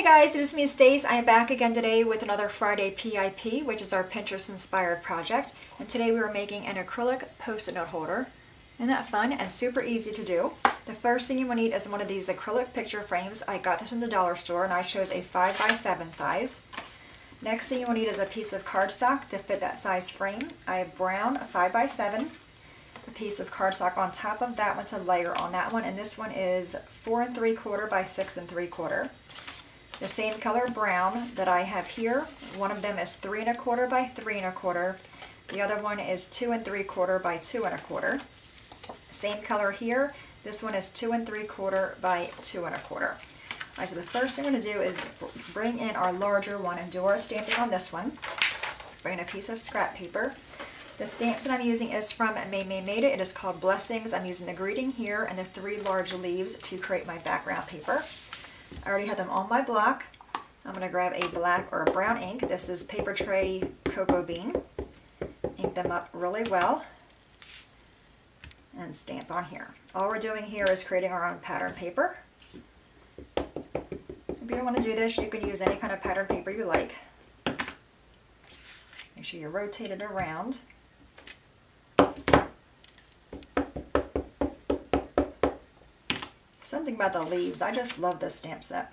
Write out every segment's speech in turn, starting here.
Hey guys, this is me, Stacy. I am back again today with another Friday PIP, which is our Pinterest inspired project. And today we are making an acrylic post-it note holder. Isn't that fun and super easy to do? The first thing you will need is one of these acrylic picture frames. I got this from the dollar store and I chose a 5x7 size. Next thing you will need is a piece of cardstock to fit that size frame. I have brown, a 5x7. A piece of cardstock on top of that one to layer on that one, and this one is 4 3/4 by 6 3/4. The same color brown that I have here, one of them is 3 1/4 by 3 1/4. The other one is 2 3/4 by 2 1/4. Same color here, this one is 2 3/4 by 2 1/4. Alright, so the first thing I'm going to do is bring in our larger one and do our stamping on this one. Bring in a piece of scrap paper. The stamps that I'm using is from Made It. It is called Blessings. I'm using the greeting here and the 3 large leaves to create my background paper. I already have them on my block. I'm going to grab a black or a brown ink. This is Paper Tray Cocoa Bean. Ink them up really well and stamp on here. All we're doing here is creating our own pattern paper. If you don't want to do this, you can use any kind of pattern paper you like. Make sure you rotate it around. Something about the leaves. I just love this stamp set.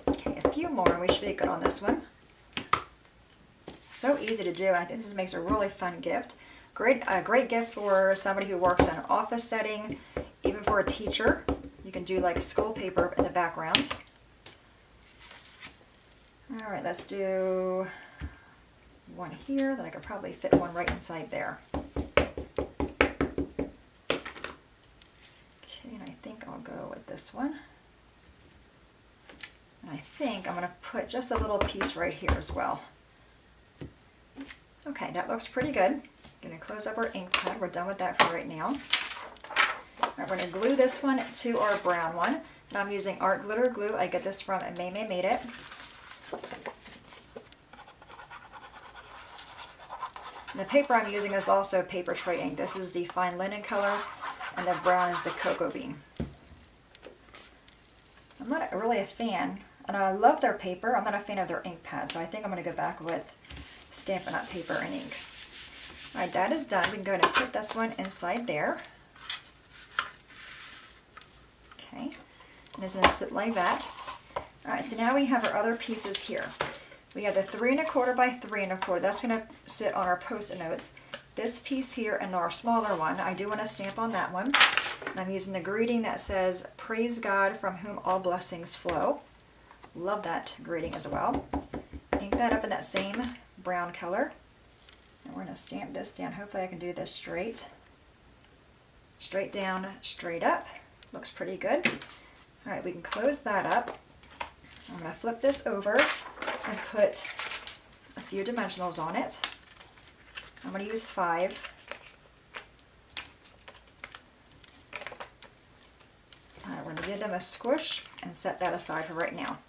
Okay, a few more and we should be good on this one. So easy to do, and I think this makes a really fun gift. A great gift for somebody who works in an office setting, even for a teacher. You can do like school paper in the background. All right, let's do one here. Then I could probably fit one right inside there. And I think I'll go with this one. And I think I'm going to put just a little piece right here as well. Okay, that looks pretty good. Going to close up our ink pad. We're done with that for right now. All right, we're going to glue this one to our brown one. And I'm using art glitter glue. I get this from Made It. And the paper I'm using is also Paper Tray ink. This is the fine linen color, and the brown is the cocoa bean. I'm not really a fan, and I love their paper. I'm not a fan of their ink pad, so I think I'm going to go back with Stampin' Up! Paper and ink. Alright, that is done. We can go ahead and put this one inside there. Okay, and it's going to sit like that. Alright, so now we have our other pieces here. We have the 3 1/4 by 3 1/4. That's going to sit on our post-it notes. This piece here and our smaller one, I do want to stamp on that one. And I'm using the greeting that says, "Praise God from whom all blessings flow." Love that greeting as well. Ink that up in that same brown color. And we're going to stamp this down. Hopefully I can do this straight. Straight down, straight up. Looks pretty good. Alright, we can close that up. I'm going to flip this over and put a few dimensionals on it. I'm going to use 5. We're going to give them a squish and set that aside for right now.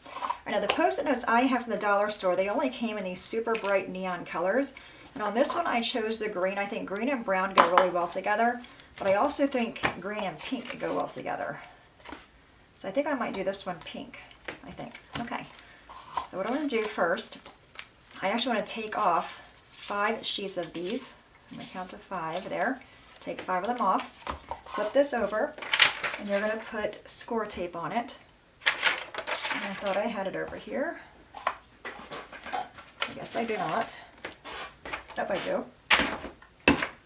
Now the post-it notes I have from the dollar store, they only came in these super bright neon colors. And on this one I chose the green. I think green and brown go really well together, but I also think green and pink go well together. So I think I might do this one pink, I think. Okay, so what I'm going to do first, I actually want to take off 5 sheets of these. I'm going to count to 5 there. Take 5 of them off. Flip this over, and you're going to put score tape on it. And I thought I had it over here. I guess I do not. Yep, I do.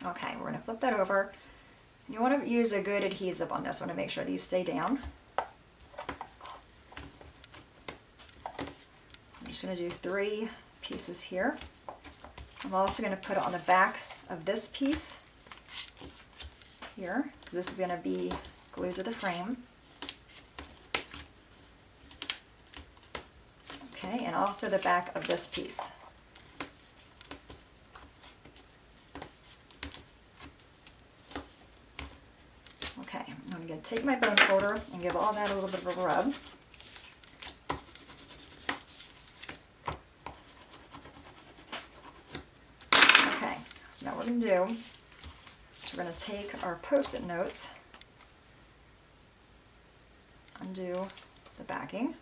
Okay, we're going to flip that over. You want to use a good adhesive on this one to make sure these stay down. I'm just going to do 3 pieces here. I'm also going to put it on the back of this piece here. This is going to be glued to the frame. Okay, and also the back of this piece. Okay, I'm going to take my bone folder and give all that a little bit of a rub. Okay, so now what we're going to do is we're going to take our post-it notes undo the backing.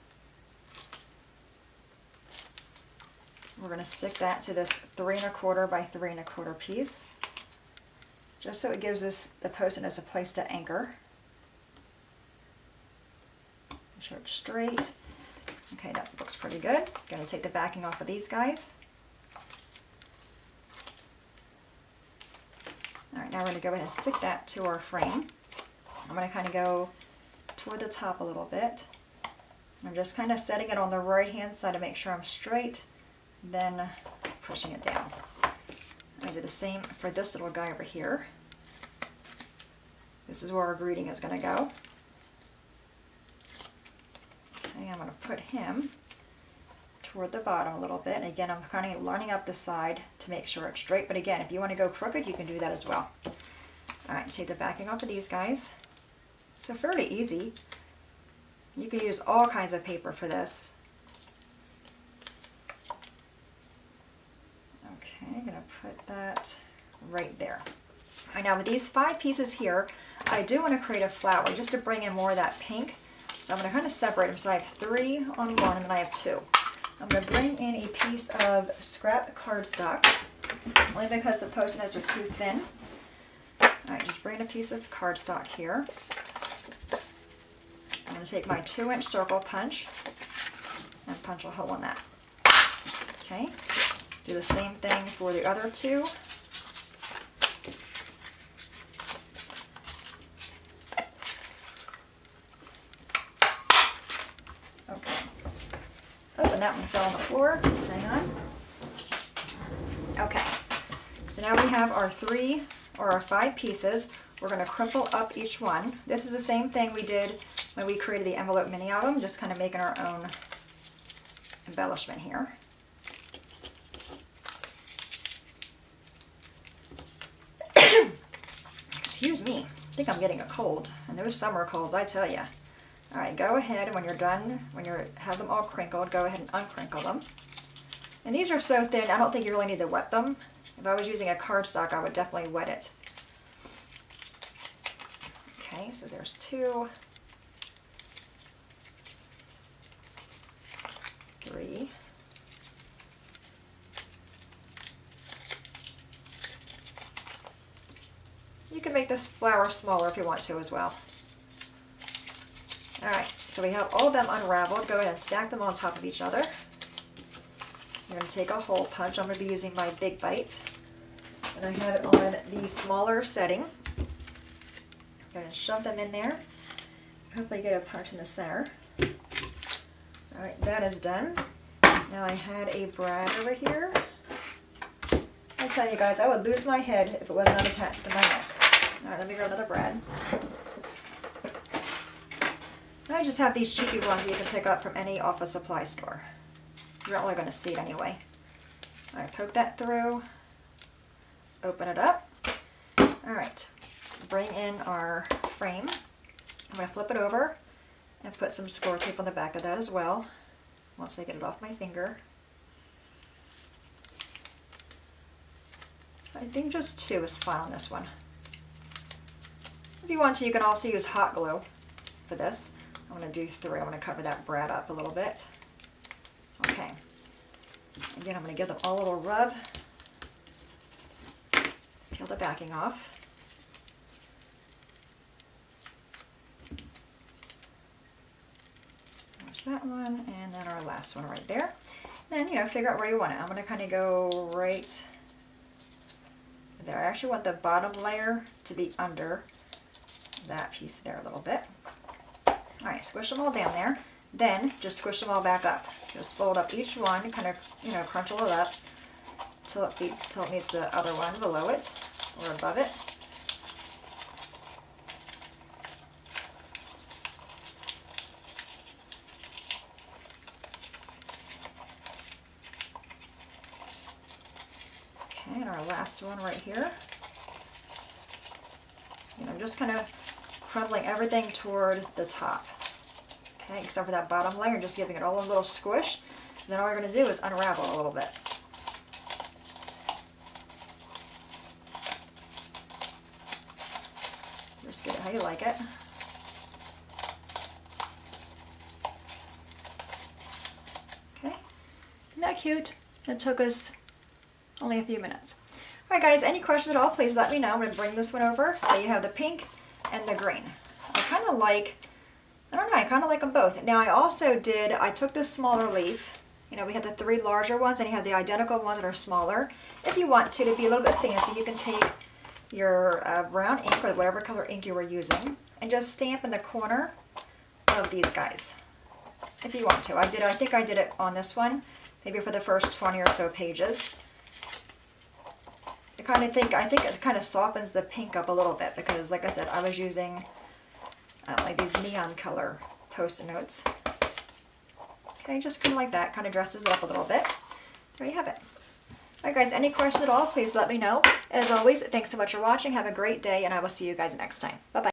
We're going to stick that to this 3 1/4 by 3 1/4 piece, just so it gives us the Post-it as a place to anchor. Make sure it's straight. Okay, that looks pretty good. Going to take the backing off of these guys. All right, now we're going to go ahead and stick that to our frame. I'm going to kind of go toward the top a little bit. I'm just kind of setting it on the right hand side to make sure I'm straight, then pushing it down. I do the same for this little guy over here. This is where our greeting is going to go. Okay, I'm going to put him toward the bottom a little bit. And again, I'm kind of lining up the side to make sure it's straight. But again, if you want to go crooked, you can do that as well. All right, take the backing off of these guys. So fairly easy. You can use all kinds of paper for this. Okay, I'm going to put that right there. All right, now with these 5 pieces here, I do want to create a flower just to bring in more of that pink. So I'm going to kind of separate them. So I have 3 on one and then I have 2. I'm going to bring in a piece of scrap cardstock, only because the Post-it notes are too thin. All right, just bring in a piece of cardstock here. I'm going to take my 2-inch circle punch and punch a hole in that. Okay, do the same thing for the other 2. Okay. Oh, and that one fell on the floor. Hang on. Okay, so now we have our 3 or our 5 pieces. We're going to crumple up each one. This is the same thing we did when we created the envelope mini album, just kind of making our own embellishment here. Excuse me, I think I'm getting a cold, and those summer colds, I tell you. All right, go ahead, and when you're done, when you have them all crinkled, go ahead and uncrinkle them. And these are so thin, I don't think you really need to wet them. If I was using a cardstock, I would definitely wet it. Okay, so there's 2. 3. You can make this flower smaller if you want to as well. Alright, so we have all of them unraveled. Go ahead and stack them on top of each other. You're going to take a hole punch. I'm going to be using my big bite. And I have it on the smaller setting. I'm going to shove them in there. Hopefully get a punch in the center. Alright, that is done. Now I had a brad over here. I tell you guys, I would lose my head if it wasn't attached to my neck. Alright, let me grab another brad. I just have these cheapy ones that you can pick up from any office supply store. You're not really going to see it anyway. Alright, poke that through. Open it up. Alright, bring in our frame. I'm going to flip it over and put some score tape on the back of that as well, once I get it off my finger. I think just 2 is fine on this one. If you want to, you can also use hot glue for this. I'm going to do 3. I'm going to cover that brad up a little bit. Okay. Again, I'm going to give them all a little rub. Peel the backing off. There's that one, and then our last one right there. Then, figure out where you want it. I'm going to kind of go right there. I actually want the bottom layer to be under that piece there a little bit. Alright, squish them all down there. Then, just squish them all back up. Just fold up each one, kind of, crunchel it up till it meets the other one below it or above it. Okay, and our last one right here. Just kind of crumbling everything toward the top. Okay, except for that bottom layer, just giving it all a little squish. And then all you're going to do is unravel a little bit. Just get it how you like it. Isn't that cute? It took us only a few minutes. Alright guys, any questions at all, please let me know. I'm going to bring this one over. So you have the pink and the green. I kind of like them both. Now I took this smaller leaf. You know, we had the 3 larger ones and you have the identical ones that are smaller. If you want to be a little bit fancy, you can take your brown ink or whatever color ink you were using and just stamp in the corner of these guys. If you want to. I think I did it on this one, maybe for the first 20 or so pages. I think it kind of softens the pink up a little bit because, like I said, I was using like these neon color Post-it notes. Okay, just kind of like that, kind of dresses it up a little bit. There you have it. Alright guys, any questions at all, please let me know. As always, thanks so much for watching. Have a great day, and I will see you guys next time. Bye-bye.